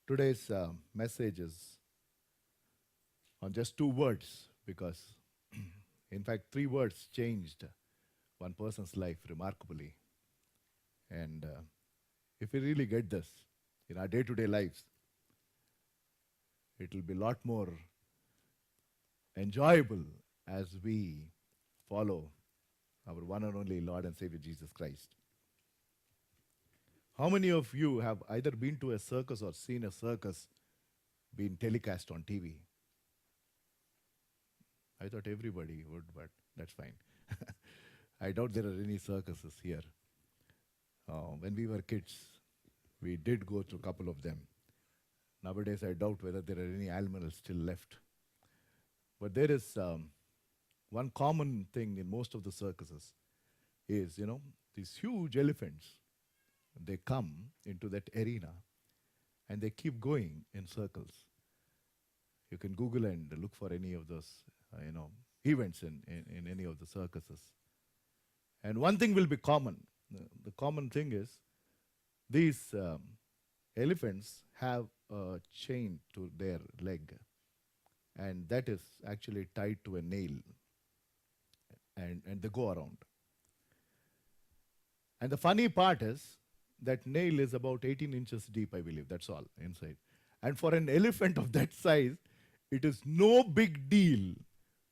Today's message is on just two words because, in fact, three words changed one person's life remarkably. And if we really get this in our day to day lives, it will be a lot more enjoyable as we follow our one and only Lord and Savior Jesus Christ. How many of you have either been to a circus or seen a circus being telecast on TV? I thought everybody would, but that's fine. I doubt there are any circuses here. When we were kids, we did go to a couple of them. Nowadays, I doubt whether there are any animals still left. But there is one common thing in most of the circuses is, these huge elephants, they come into that arena and they keep going in circles. You can Google and look for any of those, events in any of the circuses. And one thing will be common. The common thing is these elephants have a chain to their leg, and that is actually tied to a nail, and they go around. And the funny part is that nail is about 18 inches deep, I believe. That's all inside. And for an elephant of that size, it is no big deal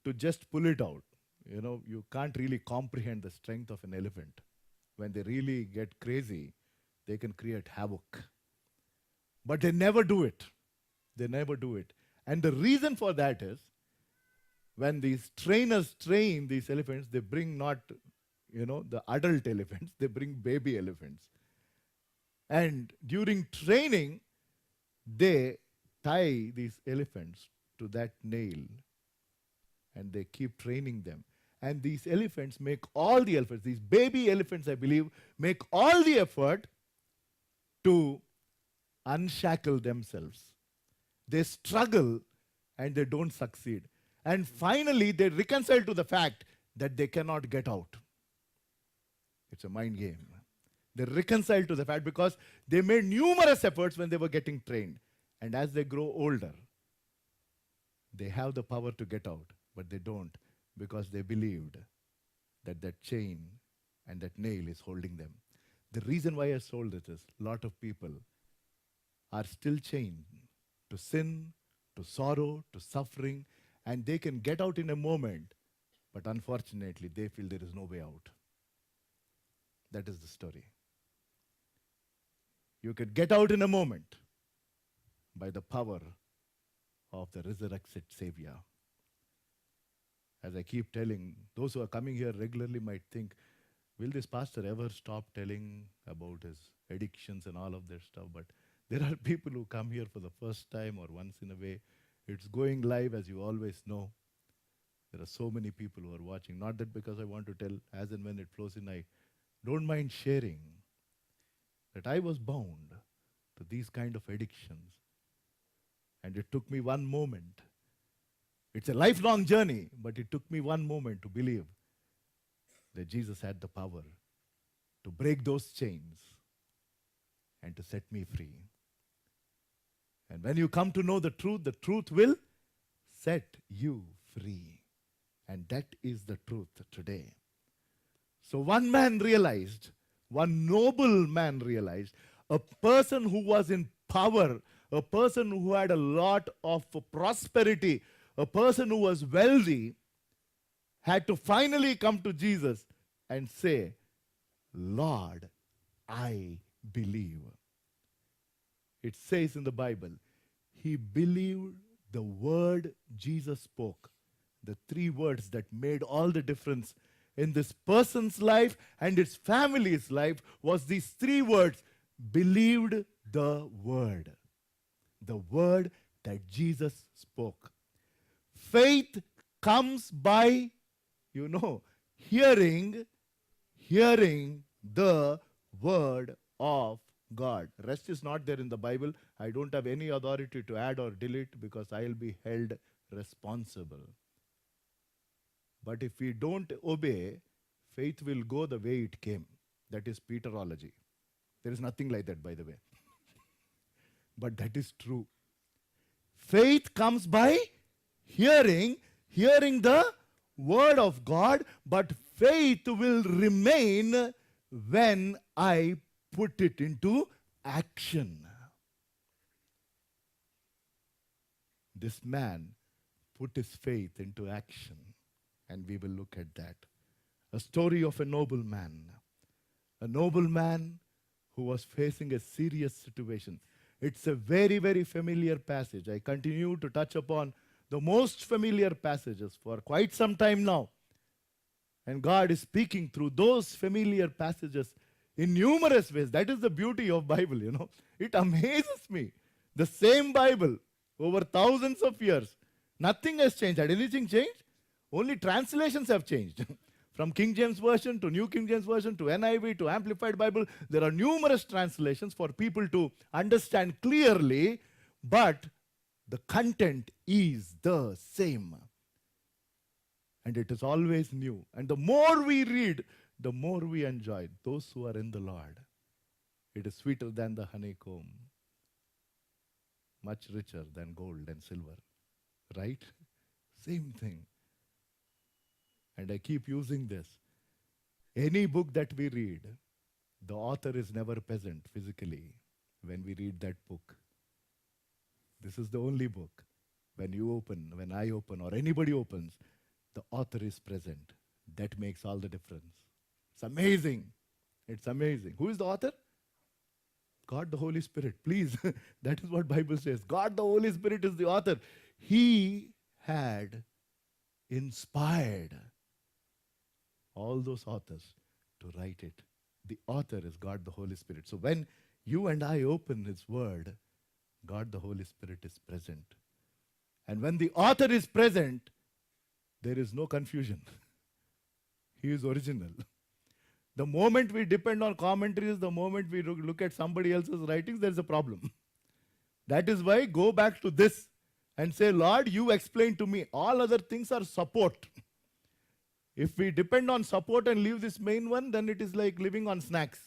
to just pull it out. You can't really comprehend the strength of an elephant. When they really get crazy, they can create havoc. But they never do it. They never do it. And the reason for that is when these trainers train these elephants, they bring not, the adult elephants, they bring baby elephants. And during training, they tie these elephants to that nail and they keep training them. And these elephants make all the efforts, these baby elephants, I believe, make all the effort to unshackle themselves. They struggle and they don't succeed. And finally, they reconcile to the fact that they cannot get out. It's a mind game. They reconcile to the fact because they made numerous efforts when they were getting trained. And as they grow older, they have the power to get out, but they don't because they believed that that chain and that nail is holding them. The reason why I told it is a lot of people are still chained to sin, to sorrow, to suffering, and they can get out in a moment, but unfortunately, they feel there is no way out. That is the story. You could get out in a moment by the power of the resurrected Savior. As I keep telling, those who are coming here regularly might think, will this pastor ever stop telling about his addictions and all of that stuff? But there are people who come here for the first time or once in a way. It's going live, as you always know. There are so many people who are watching. Not that because I want to tell as and when it flows in, I don't mind sharing that I was bound to these kind of addictions. And it took me one moment. It's a lifelong journey, but it took me one moment to believe that Jesus had the power to break those chains and to set me free. And when you come to know the truth will set you free. And that is the truth today. So one man realized, one noble man realized, a person who was in power, a person who had a lot of prosperity, a person who was wealthy, had to finally come to Jesus and say, Lord, I believe. It says in the Bible, he believed the word Jesus spoke. The three words that made all the difference in this person's life and his family's life was these three words, believed the word that Jesus spoke. Faith comes by, hearing the word of God. Rest is not there in the Bible. I don't have any authority to add or delete because I will be held responsible. But if we don't obey, faith will go the way it came. That is Peterology. There is nothing like that, by the way. But that is true. Faith comes by hearing, hearing the word of God, but faith will remain when I put it into action. This man put his faith into action, and we will look at that. A story of a noble man who was facing a serious situation. It's a very, very familiar passage. I continue to touch upon the most familiar passages for quite some time now. And God is speaking through those familiar passages in numerous ways. That is the beauty of Bible, you know. It amazes me. The same Bible over thousands of years. Nothing has changed. Had anything changed? Only translations have changed. From King James Version to New King James Version to NIV to Amplified Bible, there are numerous translations for people to understand clearly, but the content is the same. And it is always new. And the more we read, the more we enjoy. Those who are in the Lord, it is sweeter than the honeycomb, much richer than gold and silver. Right? Same thing. And I keep using this. Any book that we read, the author is never present physically when we read that book. This is the only book. When you open, when I open, or anybody opens, the author is present. That makes all the difference. It's amazing. It's amazing. Who is the author? God the Holy Spirit. Please, that is what Bible says. God the Holy Spirit is the author. He had inspired all those authors to write it. The author is God the Holy Spirit. So when you and I open His Word, God the Holy Spirit is present. And when the author is present, there is no confusion. He is original. The moment we depend on commentaries, the moment we look at somebody else's writings, there's a problem. That is why go back to this and say, Lord, you explain to me. All other things are support. If we depend on support and leave this main one, then it is like living on snacks.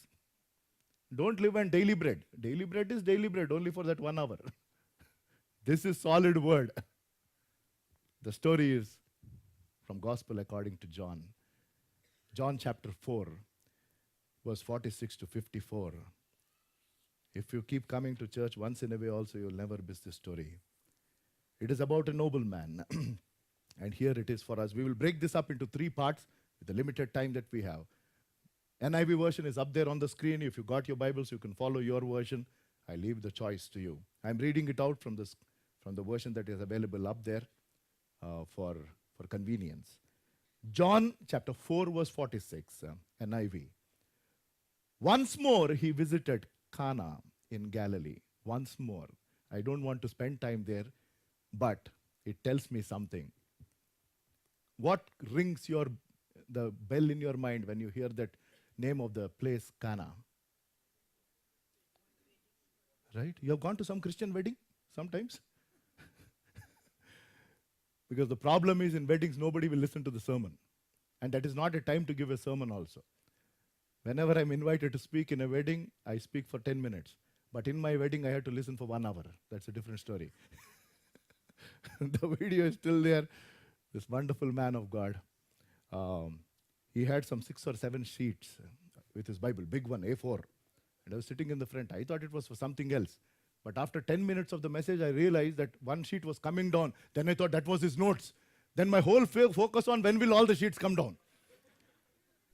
Don't live on daily bread. Daily bread is daily bread only for that 1 hour. This is solid word. The story is from Gospel according to John. John chapter 4, verse 46 to 54. If you keep coming to church once in a way also, you'll never miss this story. It is about a nobleman. And here it is for us. We will break this up into 3 parts with the limited time that we have. NIV version is up there on the screen. If you got your Bibles, you can follow your version. I leave the choice to you. I'm reading it out from the version that is available up there for convenience. John chapter 4, verse 46, NIV. Once more he visited Cana in Galilee. Once more. I don't want to spend time there, but it tells me something. What rings the bell in your mind when you hear that name of the place, Cana? Right? You have gone to some Christian wedding sometimes? Because the problem is in weddings, nobody will listen to the sermon. And that is not a time to give a sermon also. Whenever I'm invited to speak in a wedding, I speak for 10 minutes. But in my wedding, I had to listen for 1 hour. That's a different story. The video is still there. This wonderful man of God, he had some 6 or 7 sheets with his Bible, big one, A4. And I was sitting in the front. I thought it was for something else. But after 10 minutes of the message, I realized that one sheet was coming down. Then I thought that was his notes. Then my whole focus on when will all the sheets come down.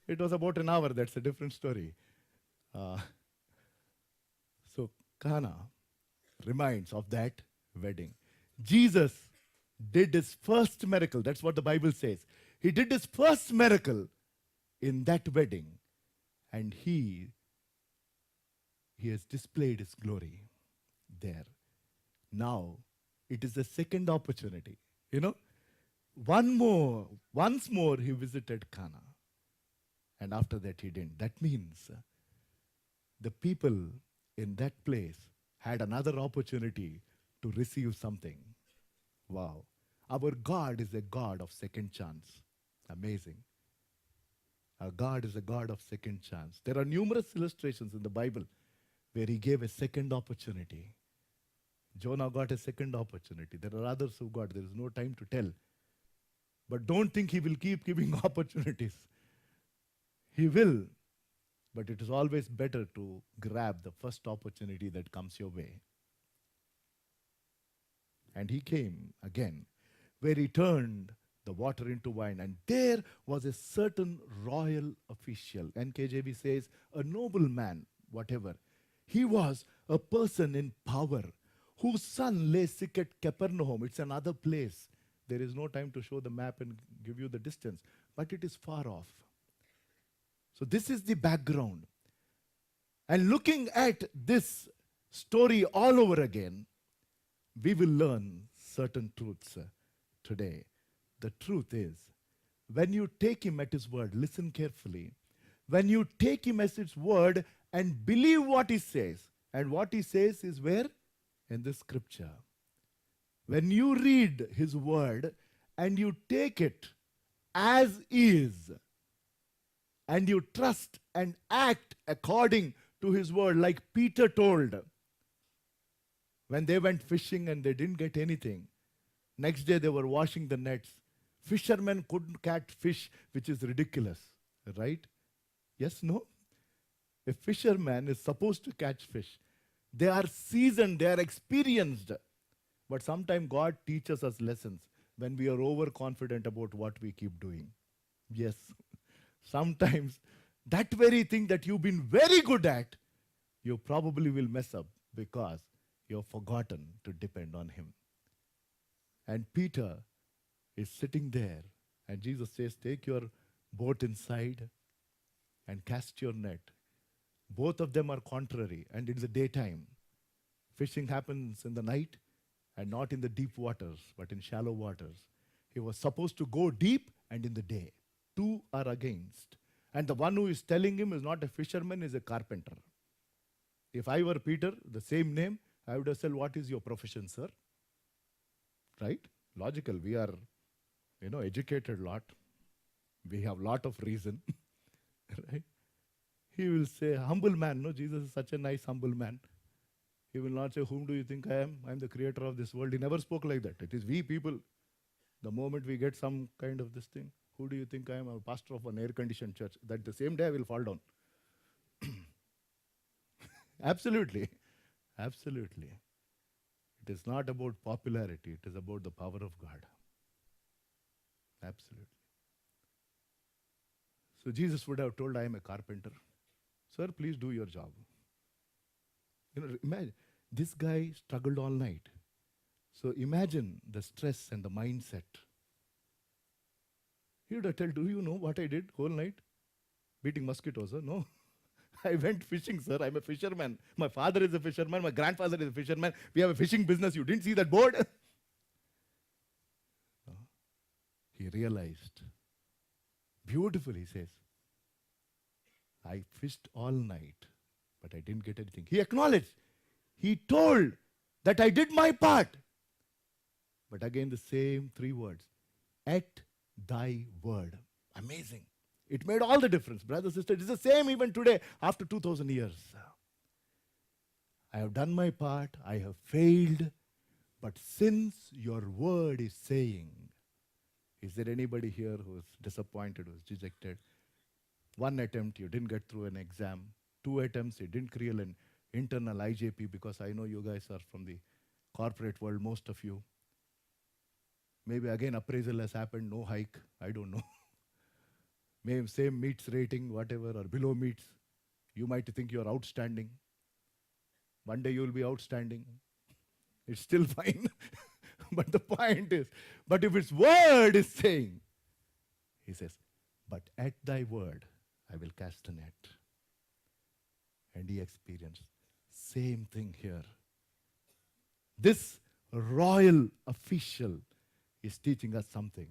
It was about an hour. That's a different story. So Cana reminds of that wedding. Jesus did his first miracle. That's what the Bible says. He did his first miracle in that wedding. And he has displayed his glory there. Now, it is the second opportunity. You know, once more he visited Cana. And after that he didn't. That means the people in that place had another opportunity to receive something. Wow. Our God is a God of second chance. Amazing. Our God is a God of second chance. There are numerous illustrations in the Bible where He gave a second opportunity. Jonah got a second opportunity. There are others who got, there is no time to tell. But don't think he will keep giving opportunities. He will, but it is always better to grab the first opportunity that comes your way. And he came again, where he turned the water into wine. And there was a certain royal official. NKJV says, a nobleman, whatever. He was a person in power whose son lay sick at Capernaum. It's another place. There is no time to show the map and give you the distance, but it is far off. So this is the background. And looking at this story all over again, we will learn certain truths today. The truth is, when you take him at his word, listen carefully. When you take him at his word and believe what he says, and what he says is where? In this scripture. When you read his word and you take it as is, and you trust and act according to his word, like Peter told, when they went fishing and they didn't get anything, next day they were washing the nets. Fishermen couldn't catch fish, which is ridiculous, right? Yes, no? A fisherman is supposed to catch fish. They are seasoned, they are experienced. But sometimes God teaches us lessons when we are overconfident about what we keep doing. Yes, sometimes that very thing that you've been very good at, you probably will mess up because you've forgotten to depend on him. And Peter is sitting there, and Jesus says, take your boat inside and cast your net. Both of them are contrary, and it's the daytime. Fishing happens in the night and not in the deep waters, but in shallow waters. He was supposed to go deep and in the day. Two are against. And the one who is telling him is not a fisherman, is a carpenter. If I were Peter, the same name, I would have said, what is your profession, sir? Right? Logical. We are, educated lot. We have lot of reason. Right? He will say, humble man. No, Jesus is such a nice, humble man. He will not say, whom do you think I am? I am the creator of this world. He never spoke like that. It is we people. The moment we get some kind of this thing, who do you think I am? I'm a pastor of an air-conditioned church. That the same day I will fall down. Absolutely. Absolutely. It is not about popularity. It is about the power of God. Absolutely. So Jesus would have told, I am a carpenter. Sir, please do your job. Imagine, this guy struggled all night. So imagine the stress and the mindset. He would have told, do you know what I did whole night? Beating mosquitoes, huh? No. I went fishing, sir. I'm a fisherman. My father is a fisherman. My grandfather is a fisherman. We have a fishing business. You didn't see that board? No. He realized. Beautiful, he says. I fished all night, but I didn't get anything. He acknowledged. He told that I did my part. But again, the same three words. At thy word. Amazing. It made all the difference, brothers, sisters. It's the same even today, after 2000 years. I have done my part. I have failed. But since your word is saying, is there anybody here who is disappointed, who is dejected? One attempt, you didn't get through an exam. 2 attempts, you didn't clear an internal IJP, because I know you guys are from the corporate world, most of you. Maybe again appraisal has happened, no hike, I don't know. Maybe same meets rating, whatever, or below meets. You might think you're outstanding. One day you'll be outstanding. It's still fine. But the point is, but if its word is saying, he says, but at thy word, I will cast a net. And he experienced same thing here. This royal official is teaching us something.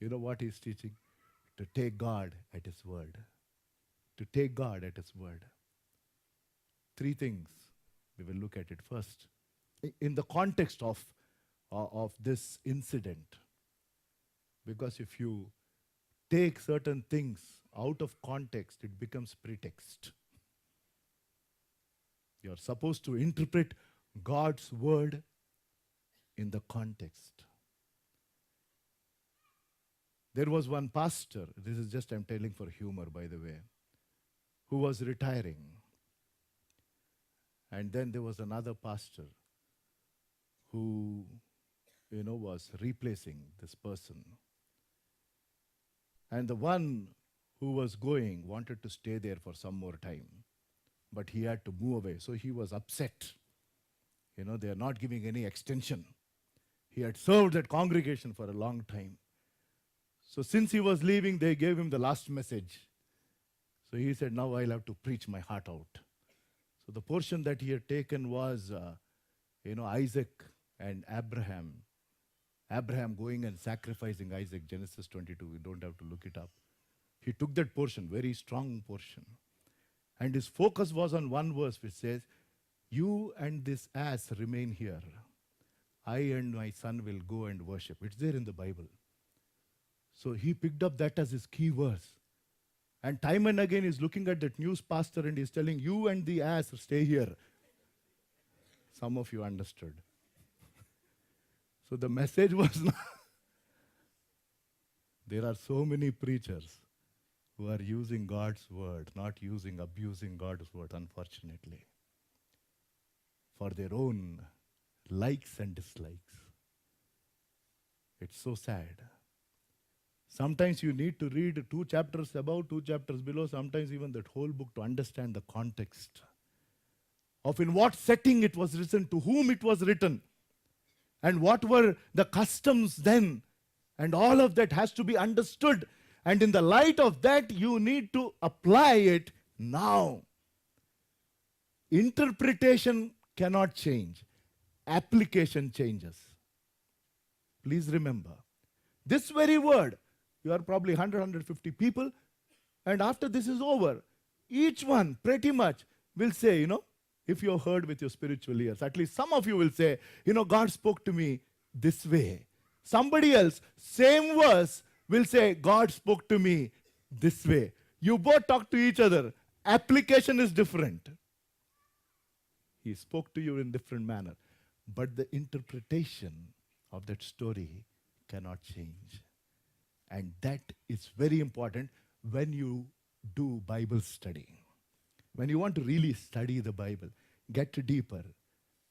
You know what he's teaching? To take God at his word. To take God at his word. 3 things. We will look at it first. In the context of this incident. Because if you take certain things out of context, it becomes pretext. You're supposed to interpret God's word in the context. There was one pastor, this is just I'm telling for humor, by the way, who was retiring. And then there was another pastor who, was replacing this person. And the one who was going wanted to stay there for some more time, but he had to move away. So he was upset. They are not giving any extension. He had served that congregation for a long time. So since he was leaving, they gave him the last message. So he said, now I'll have to preach my heart out. So the portion that he had taken was, Isaac and Abraham. Abraham going and sacrificing Isaac, Genesis 22. We don't have to look it up. He took that portion, very strong portion. And his focus was on one verse which says, you and this ass remain here. I and my son will go and worship. It's there in the Bible. So he picked up that as his key verse. And time and again he's looking at that news pastor and he's telling, you and the ass stay here. Some of you understood. So the message was not there are so many preachers who are using God's word, not abusing God's word, unfortunately, for their own likes and dislikes. It's so sad. Sometimes you need to read 2 chapters above, 2 chapters below, sometimes even that whole book to understand the context of in what setting it was written, to whom it was written, and what were the customs then. And all of that has to be understood. And in the light of that, you need to apply it now. Interpretation cannot change. Application changes. Please remember, this very word, you are probably 100, 150 people, and after this is over, each one pretty much will say, if you have heard with your spiritual ears, at least some of you will say, God spoke to me this way. Somebody else, same verse, will say, God spoke to me this way. You both talk to each other. Application is different. He spoke to you in different manner. But the interpretation of that story cannot change. And that is very important when you do Bible study. When you want to really study the Bible, get deeper,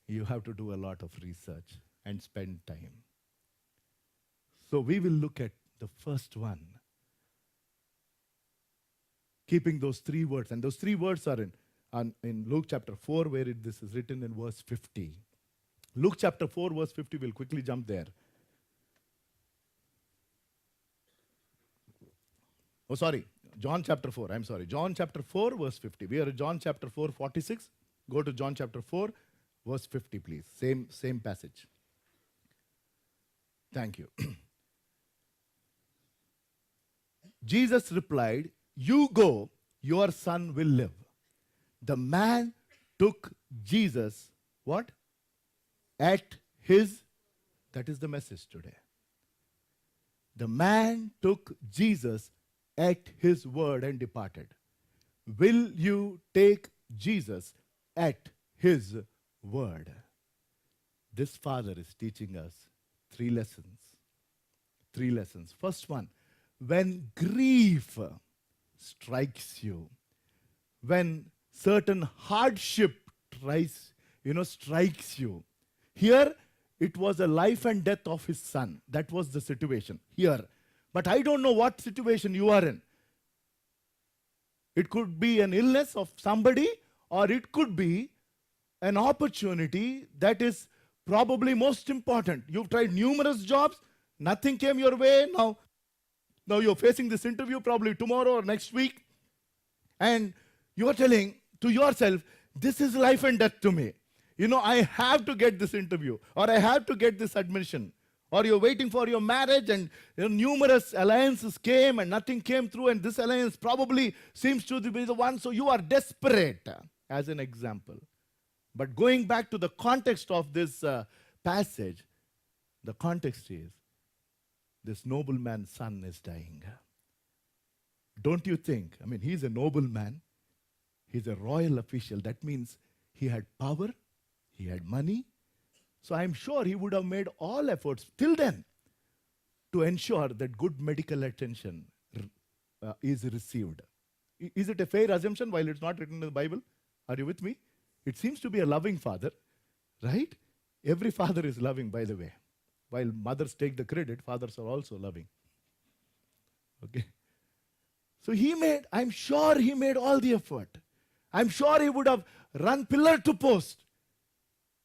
you have to do a lot of research and spend time. So we will look at the first one. Keeping those 3 words. And those 3 words are in Luke chapter 4, where this is written in verse 50. Luke chapter 4, verse 50, we'll quickly jump there. Oh, sorry. John chapter 4. I'm sorry. John chapter 4, verse 50. We are at John chapter 4, 46. Go to John chapter 4, verse 50, please. Same passage. Thank you. Jesus replied, you go, your son will live. The man took Jesus, what? At his, that is the message today. The man took Jesus at his word and departed. Will you take Jesus at his word? This father is teaching us 3 lessons. 3 lessons. First one, when grief strikes you, when certain hardship strikes you. Here, it was a life and death of his son. That was the situation here. But I don't know what situation you are in. It could be an illness of somebody, or it could be an opportunity that is probably most important. You've tried numerous jobs, nothing came your way. Now you're facing this interview probably tomorrow or next week, and you're telling to yourself, this is life and death to me. I have to get this interview, or I have to get this admission. Or you're waiting for your marriage and numerous alliances came and nothing came through, and this alliance probably seems to be the one, so you are desperate, as an example. But going back to the context of this passage, the context is, this nobleman's son is dying. Don't you think? He's a nobleman. He's a royal official. That means he had power, he had money, So I'm sure he would have made all efforts till then to ensure that good medical attention is received. Is it a fair assumption while it's not written in the Bible? Are you with me? It seems to be a loving father, right? Every father is loving, by the way. While mothers take the credit, fathers are also loving. Okay? So I'm sure he made all the effort. I'm sure he would have run pillar to post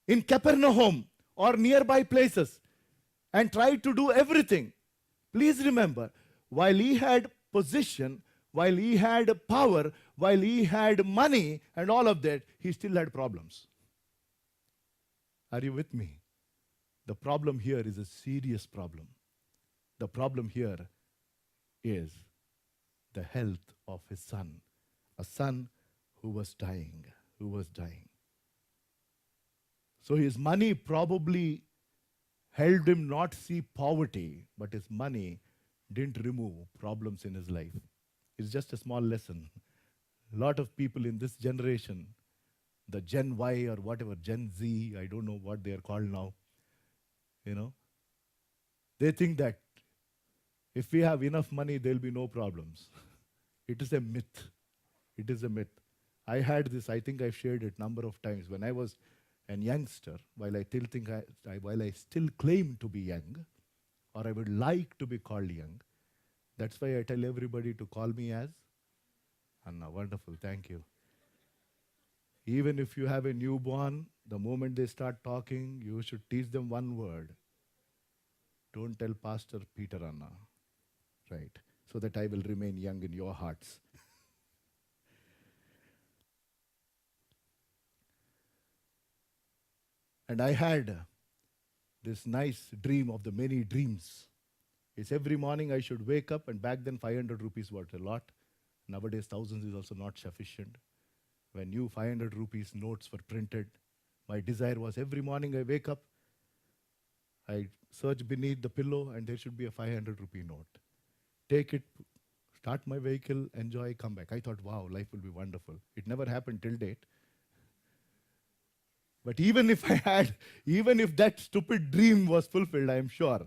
in Capernaum or nearby places and tried to do everything. Please remember, while he had position, while he had power, while he had money and all of that, he still had problems. Are you with me? The problem here is a serious problem. The problem here is the health of his son, a son who was dying, who was dying. So his money probably helped him not see poverty, but his money didn't remove problems in his life. It's just a small lesson. A lot of people in this generation, the Gen Y or whatever, Gen Z, I don't know what they are called now, they think that if we have enough money, there'll be no problems. It is a myth. It is a myth. I had this, I think I've shared it number of times. When I was a youngster, while I still claim to be young, or I would like to be called young, that's why I tell everybody to call me as Anna. Wonderful, thank you. Even if you have a newborn, the moment they start talking, you should teach them one word. Don't tell Pastor Peter Anna, right? So that I will remain young in your hearts. And I had this nice dream of the many dreams. It's every morning I should wake up, and back then 500 rupees was a lot. Nowadays thousands is also not sufficient. When new 500 rupees notes were printed, my desire was every morning I wake up, I search beneath the pillow, and there should be a 500 rupee note. Take it, start my vehicle, enjoy, come back. I thought, wow, life will be wonderful. It never happened till date. But even if that stupid dream was fulfilled, I am sure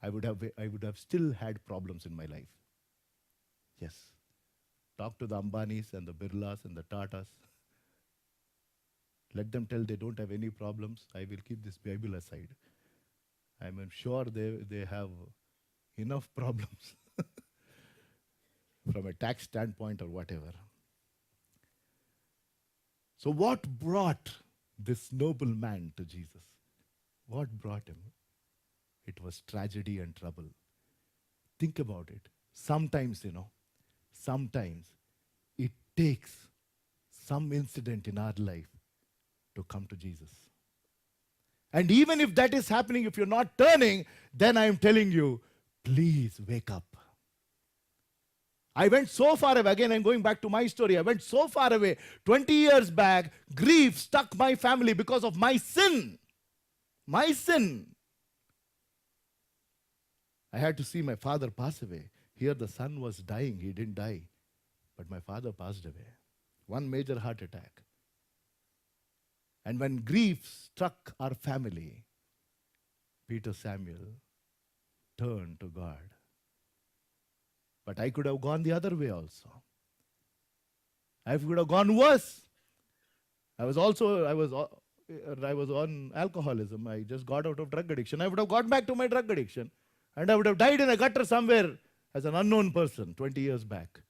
I would have still had problems in my life. Yes. Talk to the Ambanis and the Birlas and the Tatas. Let them tell they don't have any problems. I will keep this Bible aside. I am sure they have enough problems from a tax standpoint or whatever. So what brought this noble man to Jesus? What brought him? It was tragedy and trouble. Think about it. Sometimes it takes some incident in our life to come to Jesus. And even if that is happening, if you're not turning, then I am telling you, please wake up. I went so far away. Again, I'm going back to my story. I went so far away. 20 years back, grief struck my family because of my sin. My sin. I had to see my father pass away. Here the son was dying. He didn't die. But my father passed away. One major heart attack. And when grief struck our family, Peter Samuel turned to God. But I could have gone the other way also. I could have gone worse. I was on alcoholism. I just got out of drug addiction. I would have got back to my drug addiction. And I would have died in a gutter somewhere as an unknown person 20 years back.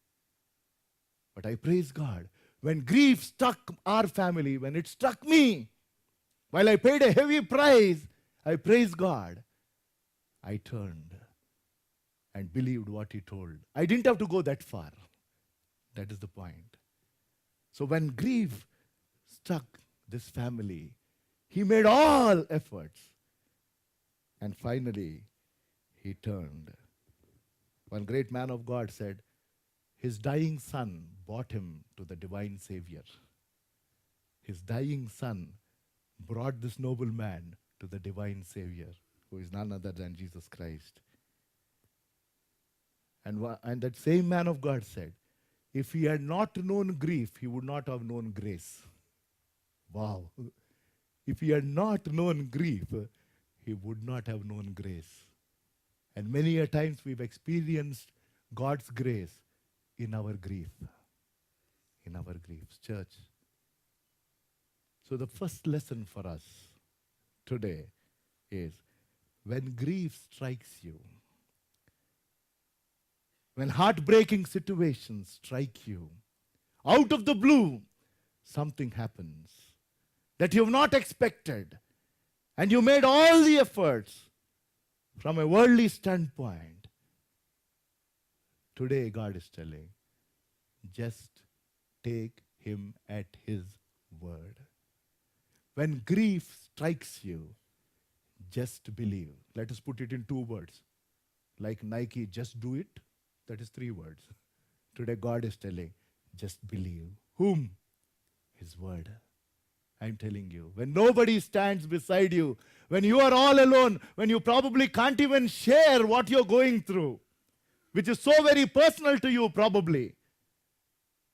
But I praise God. When grief struck our family, when it struck me, while I paid a heavy price, I praise God. I turned and believed what he told. I didn't have to go that far. That is the point. So when grief struck this family, he made all efforts. And finally, he turned. One great man of God said, his dying son brought him to the divine Savior. His dying son brought this noble man to the divine Savior, who is none other than Jesus Christ. And that same man of God said, if he had not known grief, he would not have known grace. Wow. If he had not known grief, he would not have known grace. And many a times we've experienced God's grace in our grief. In our griefs, church. So the first lesson for us today is when grief strikes you, when heartbreaking situations strike you, out of the blue, something happens that you have not expected, and you made all the efforts from a worldly standpoint. Today, God is telling, just take him at his word. When grief strikes you, just believe. Let us put it in 2 words. Like Nike, just do it. That is 3 words. Today, God is telling, just believe. Whom? His word. I'm telling you, when nobody stands beside you, when you are all alone, when you probably can't even share what you're going through, which is so very personal to you probably,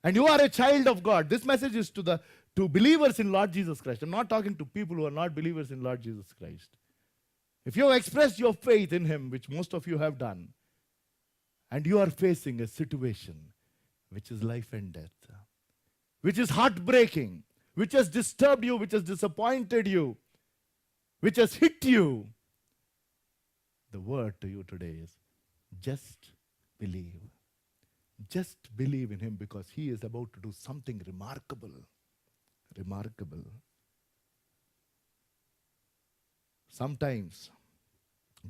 and you are a child of God. This message is to believers in Lord Jesus Christ. I'm not talking to people who are not believers in Lord Jesus Christ. If you have expressed your faith in him, which most of you have done, and you are facing a situation which is life and death, which is heartbreaking, which has disturbed you, which has disappointed you, which has hit you, the word to you today is just believe. Just believe in him, because he is about to do something remarkable. Remarkable. Sometimes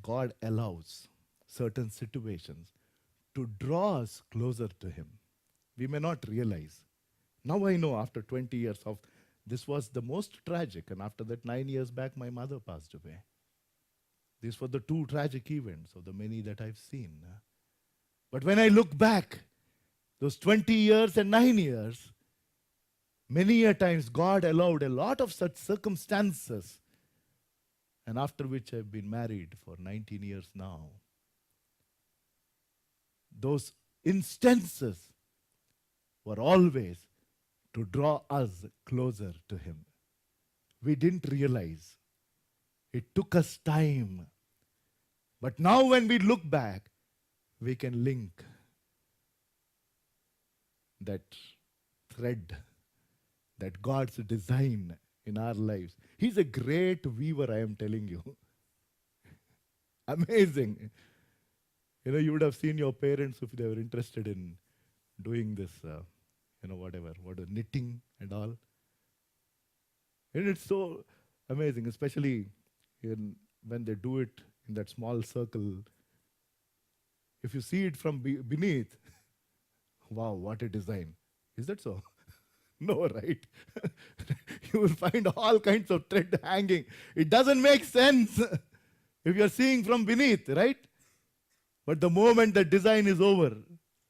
God allows certain situations to draw us closer to him. We may not realize. Now I know after 20 years of this was the most tragic, and after that 9 years back my mother passed away. These were the 2 tragic events of the many that I've seen. But when I look back, those 20 years and 9 years, many a times God allowed a lot of such circumstances, and after which I've been married for 19 years now. Those instances were always to draw us closer to him. We didn't realize. It took us time. But now when we look back, we can link that thread, that God's design in our lives. He's a great weaver, I am telling you. Amazing. You would have seen your parents if they were interested in doing this, knitting and all. And it's so amazing, especially when they do it in that small circle. If you see it from beneath, wow, what a design. Is that so? No, right? You will find all kinds of thread hanging. It doesn't make sense if you're seeing from beneath, right? But the moment the design is over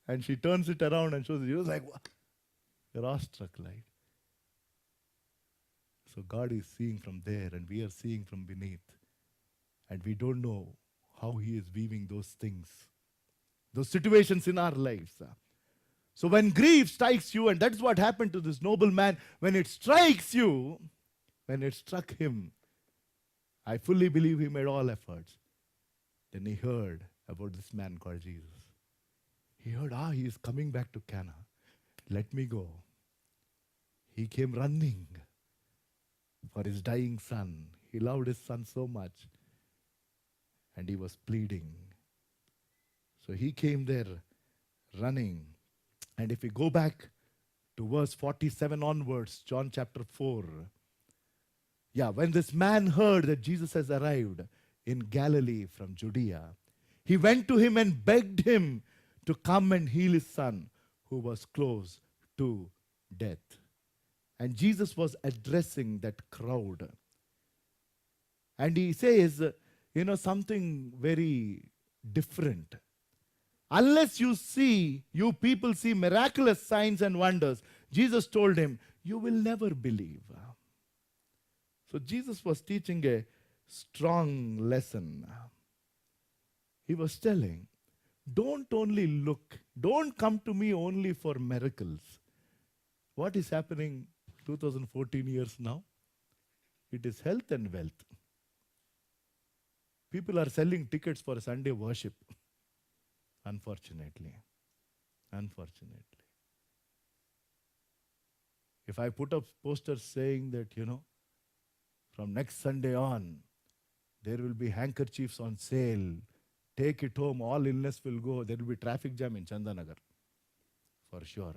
and she turns it around and shows it, you're like, what? You're awestruck, right? So God is seeing from there and we are seeing from beneath. And we don't know how he is weaving those things, those situations in our lives. So when grief strikes you, and that's what happened to this noble man, when it strikes you, when it struck him, I fully believe he made all efforts. Then he heard about this man called Jesus. He heard, he is coming back to Cana. Let me go. He came running for his dying son. He loved his son so much. And he was pleading. So he came there running. And if we go back to verse 47 onwards, John chapter 4. When this man heard that Jesus has arrived in Galilee from Judea, he went to him and begged him to come and heal his son, who was close to death. And Jesus was addressing that crowd. And he says, something very different. Unless you people see miraculous signs and wonders, Jesus told him, you will never believe. So Jesus was teaching a strong lesson. He was telling, don't only look, don't come to me only for miracles. What is happening 2014 years now? It is health and wealth. People are selling tickets for Sunday worship. Unfortunately. Unfortunately. If I put up posters saying that, from next Sunday on, there will be handkerchiefs on sale. Take it home, all illness will go. There will be traffic jam in Chandanagar. For sure.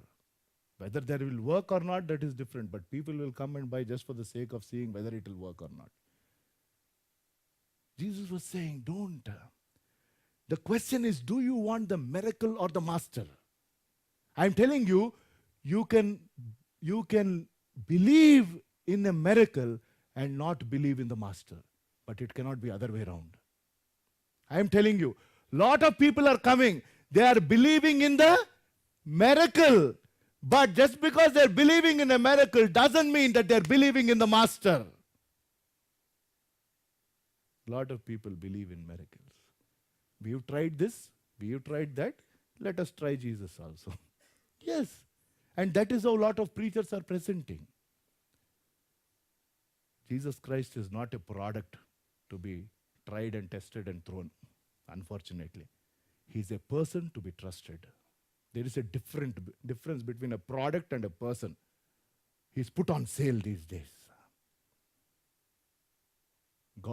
Whether there will work or not, that is different. But people will come and buy just for the sake of seeing whether it will work or not. Jesus was saying, don't. The question is, do you want the miracle or the master? I'm telling you, you can believe in a miracle and not believe in the master. But it cannot be other way around. I'm telling you, lot of people are coming. They are believing in the miracle. But just because they're believing in a miracle doesn't mean that they're believing in the master. Lot of people believe in miracles. We've tried this, we've tried that. Let us try Jesus also. Yes. And that is how a lot of preachers are presenting. Jesus Christ is not a product to be tried and tested and thrown, unfortunately. He's a person to be trusted. There is a difference between a product and a person. He's put on sale these days.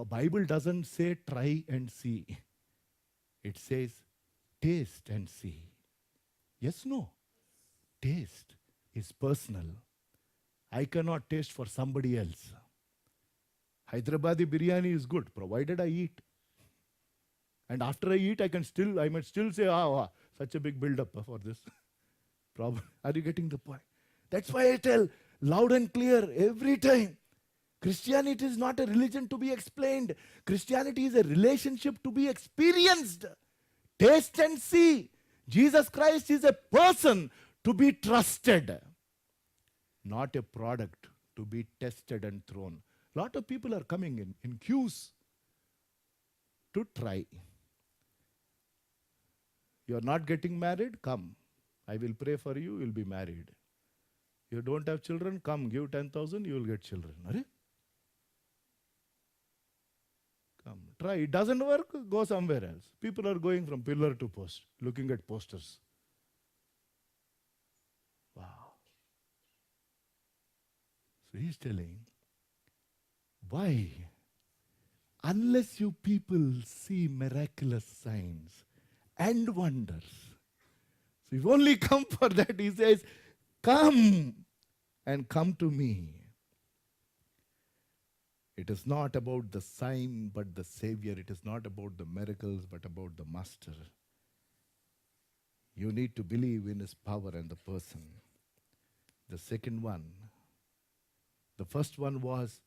Bible doesn't say try and see. It says taste and see. Yes, no. Taste is personal. I cannot taste for somebody else. Hyderabadi biryani is good, provided I eat. And after I eat, I might still say, such a big build-up for this. Are you getting the point? That's why I tell loud and clear every time. Christianity is not a religion to be explained. Christianity is a relationship to be experienced. Taste and see. Jesus Christ is a person to be trusted, not a product to be tested and thrown. A lot of people are coming in queues to try. You are not getting married? Come. I will pray for you, you will be married. You don't have children? Come, give 10,000, you will get children. Are? Come, try. It doesn't work, go somewhere else. People are going from pillar to post, looking at posters. Wow. So he's telling, why? Unless you people see miraculous signs and wonders. So you've only come for that. He says, come and come to me. It is not about the sign, but the Savior. It is not about the miracles, but about the Master. You need to believe in His power and the person. The second one, the first one was,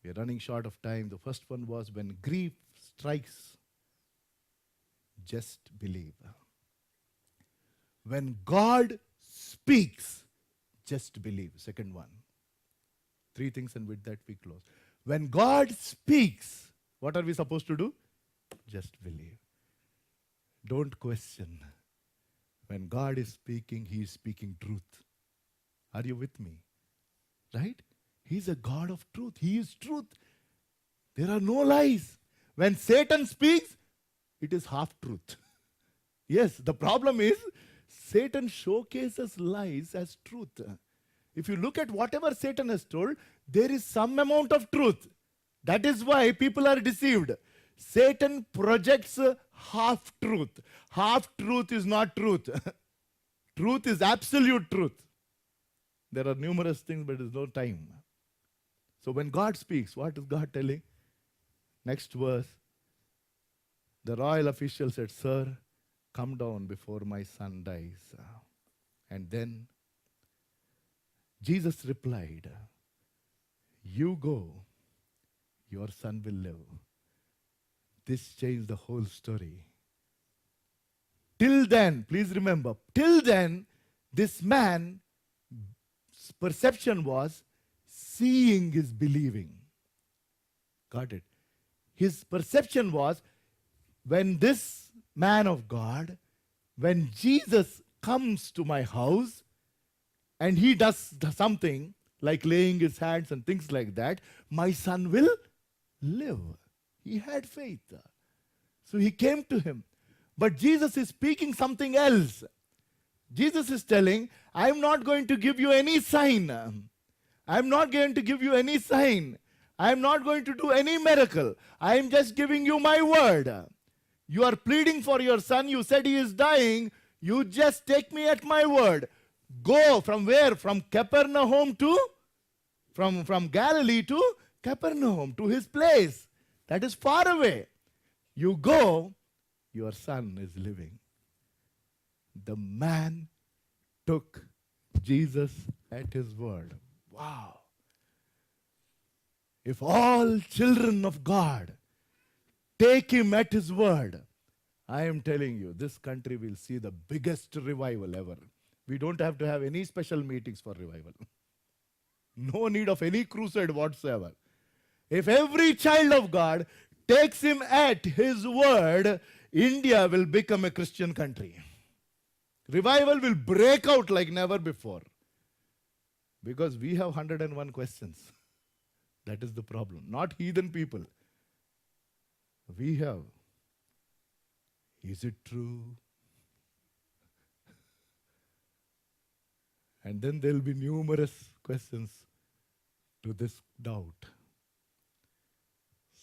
we are running short of time. The first one was, when grief strikes, just believe. When God speaks, just believe. Second one. Three things, and with that we close. When God speaks, what are we supposed to do? Just believe. Don't question. When God is speaking, He is speaking truth. Are you with me? Right? He's a God of truth. He is truth. There are no lies. When Satan speaks, it is half truth. Yes, the problem is Satan showcases lies as truth. If you look at whatever Satan has told, there is some amount of truth. That is why people are deceived. Satan projects half truth. Half truth is not truth. Truth is absolute truth. There are numerous things, but there is no time. So when God speaks, what is God telling? Next verse. The royal official said, "Sir, come down before my son dies." And then Jesus replied, "You go, your son will live." This changed the whole story. Till then, please remember, till then, this man's perception was seeing is believing. Got it? His perception was, when this man of God, when Jesus comes to my house and he does something, like laying his hands and things like that, my son will live. He had faith. So he came to him. But Jesus is speaking something else. Jesus is telling, I'm not going to give you any sign. I'm not going to give you any sign. I'm not going to do any miracle. I'm just giving you my word. You are pleading for your son. You said he is dying. You just take me at my word. Go from where? From Capernaum to, from Galilee to Capernaum, to his place. That is far away. You go, your son is living. The man took Jesus at his word. Wow. If all children of God take him at his word, I am telling you, this country will see the biggest revival ever. We don't have to have any special meetings for revival. No need of any crusade whatsoever. If every child of God takes him at his word, India will become a Christian country. Revival will break out like never before. Because we have 101 questions. That is the problem. Not heathen people. We have. Is it true? And then there will be numerous questions to this doubt.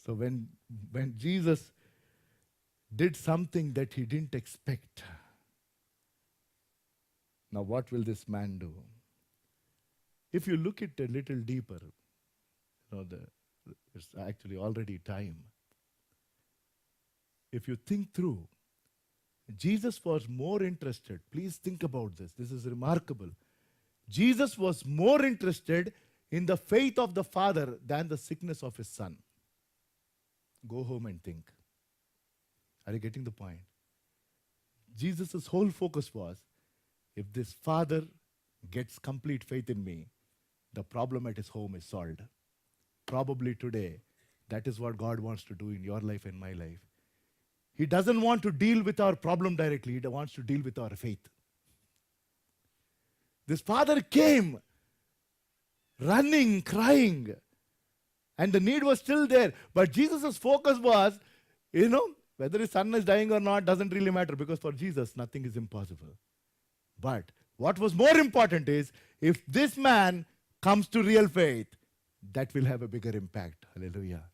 So when Jesus did something that he didn't expect, now what will this man do? If you look it a little deeper, it's actually already time. If you think through, Jesus was more interested. Please think about this. This is remarkable. Jesus was more interested in the faith of the Father than the sickness of his son. Go home and think. Are you getting the point? Jesus' whole focus was, if this father gets complete faith in me, the problem at his home is solved. Probably today, that is what God wants to do in your life and my life. He doesn't want to deal with our problem directly. He wants to deal with our faith. This father came running, crying, and the need was still there. But Jesus' focus was, whether his son is dying or not doesn't really matter, because for Jesus, nothing is impossible. But what was more important is, if this man comes to real faith, that will have a bigger impact. Hallelujah.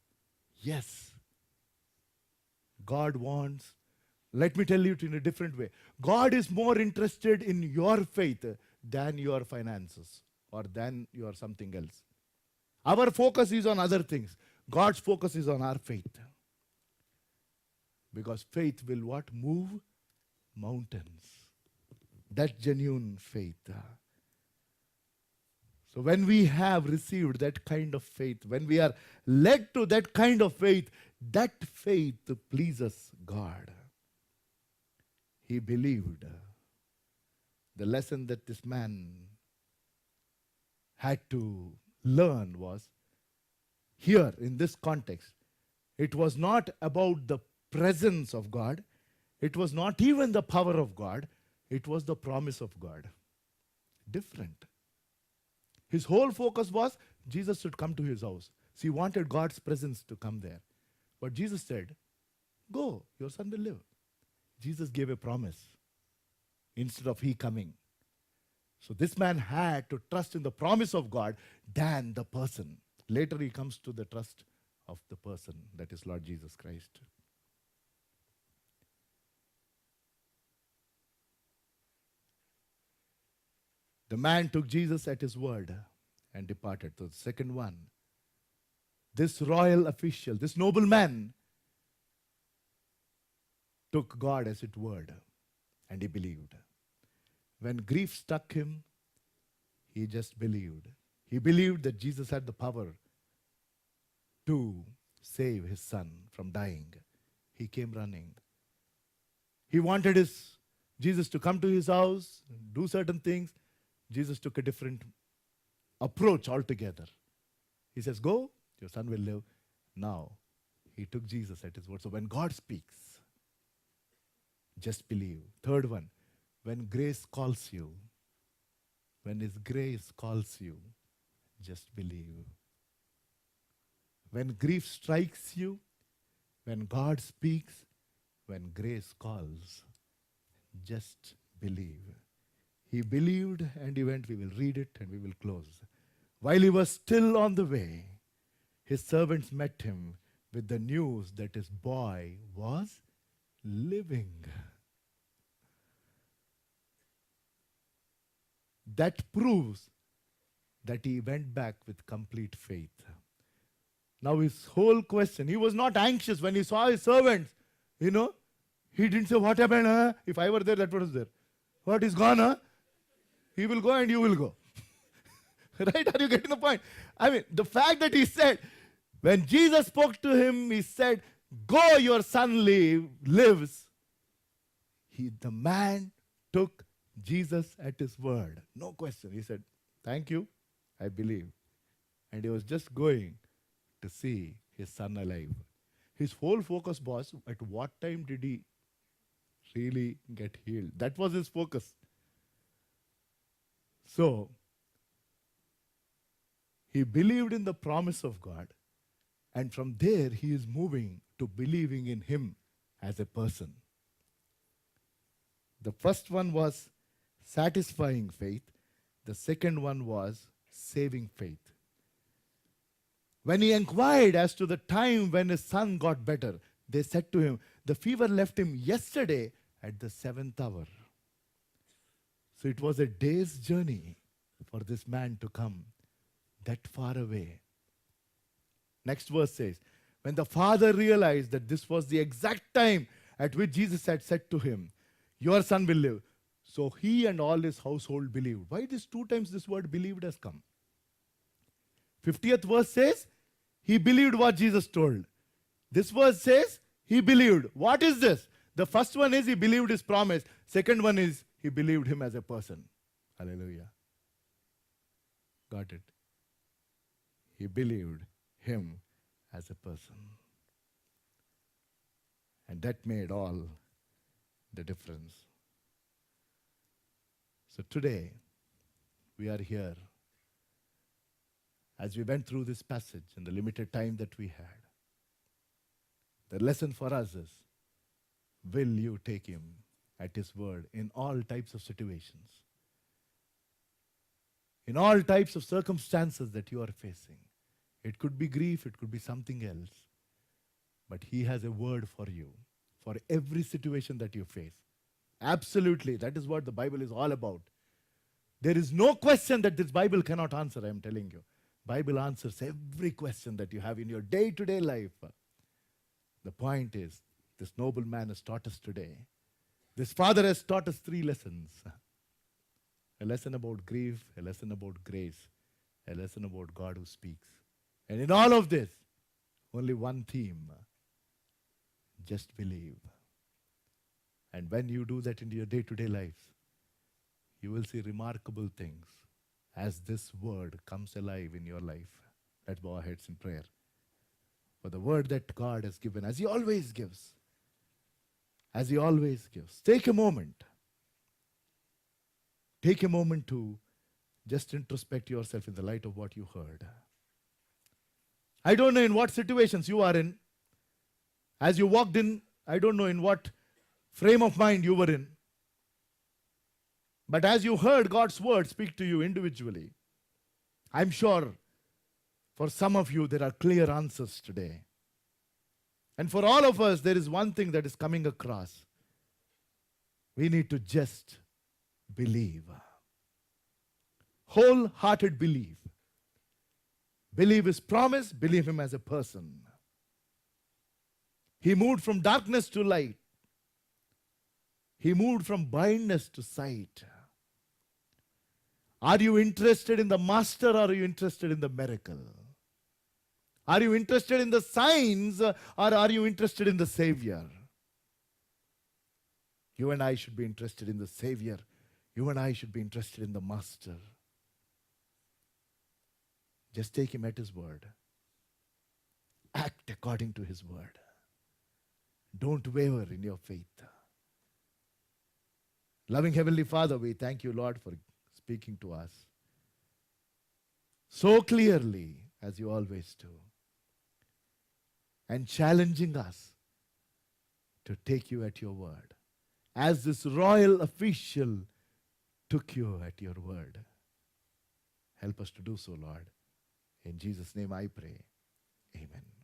Yes. God wants, let me tell you it in a different way. God is more interested in your faith than your finances or than your something else. Our focus is on other things. God's focus is on our faith. Because faith will what? Move mountains. That genuine faith. So when we have received that kind of faith, when we are led to that kind of faith, that faith pleases God. He believed. The lesson that this man had to learn was, here in this context, it was not about the presence of God. It was not even the power of God. It was the promise of God. Different. His whole focus was Jesus should come to his house. So he wanted God's presence to come there. But Jesus said, go, your son will live. Jesus gave a promise instead of he coming. So this man had to trust in the promise of God than the person. Later he comes to the trust of the person, that is Lord Jesus Christ. The man took Jesus at his word and departed. So the second one, this royal official, this nobleman took God as his word and he believed. When grief struck him, he just believed. He believed that Jesus had the power to save his son from dying. He came running. He wanted Jesus to come to his house, do certain things. Jesus took a different approach altogether. He says, go, your son will live. Now, he took Jesus at his word. So when God speaks, just believe. Third one, when grace calls you, when his grace calls you, just believe. When grief strikes you, when God speaks, when grace calls, just believe. He believed and he went. We will read it and we will close. While he was still on the way, his servants met him with the news that his boy was living. That proves that he went back with complete faith. Now his whole question, he was not anxious when he saw his servants. You know, he didn't say, what happened? Huh? If I were there, that was there. What is gone? Huh? He will go and you will go. Right? Are you getting the point? I mean, the fact that he said, when Jesus spoke to him, he said, go, your son lives. The man took Jesus at his word. No question. He said, thank you, I believe. And he was just going to see his son alive. His whole focus was, at what time did he really get healed? That was his focus. So, he believed in the promise of God, and from there he is moving to believing in him as a person. The first one was satisfying faith. The second one was saving faith. When he inquired as to the time when his son got better, they said to him, the fever left him yesterday at the 7th hour. So it was a day's journey for this man to come that far away. Next verse says, when the father realized that this was the exact time at which Jesus had said to him, your son will live. So he and all his household believed. Why these 2 times this word believed has come? 50th verse says, he believed what Jesus told. This verse says, he believed. What is this? The first one is he believed his promise. Second one is he believed him as a person. Hallelujah. Got it? He believed him as a person. And that made all the difference. So today, we are here. As we went through this passage in the limited time that we had, the lesson for us is, will you take him at his word in all types of situations? In all types of circumstances that you are facing. It could be grief, it could be something else. But he has a word for you, for every situation that you face. Absolutely, that is what the Bible is all about. There is no question that this Bible cannot answer, I am telling you. Bible answers every question that you have in your day-to-day life. The point is, this noble man has taught us today. This father has taught us 3 lessons. A lesson about grief, a lesson about grace, a lesson about God who speaks. And in all of this, only one theme, just believe. And when you do that in your day-to-day lives, you will see remarkable things as this word comes alive in your life. Let's bow our heads in prayer. For the word that God has given, as he always gives, as he always gives. Take a moment. Take a moment to just introspect yourself in the light of what you heard. I don't know in what situations you are in. As you walked in, I don't know in what frame of mind you were in. But as you heard God's word speak to you individually, I'm sure for some of you there are clear answers today. And for all of us, there is one thing that is coming across. We need to just believe. Wholehearted belief. Believe his promise, believe him as a person. He moved from darkness to light. He moved from blindness to sight. Are you interested in the master or are you interested in the miracle? Are you interested in the signs or are you interested in the Savior? You and I should be interested in the Savior. You and I should be interested in the master. Just take him at his word. Act according to his word. Don't waver in your faith. Loving Heavenly Father, we thank you, Lord, for speaking to us. so clearly as you always do, and challenging us to take you at your word, as this royal official took you at your word. Help us to do so, Lord. In Jesus' name I pray. Amen.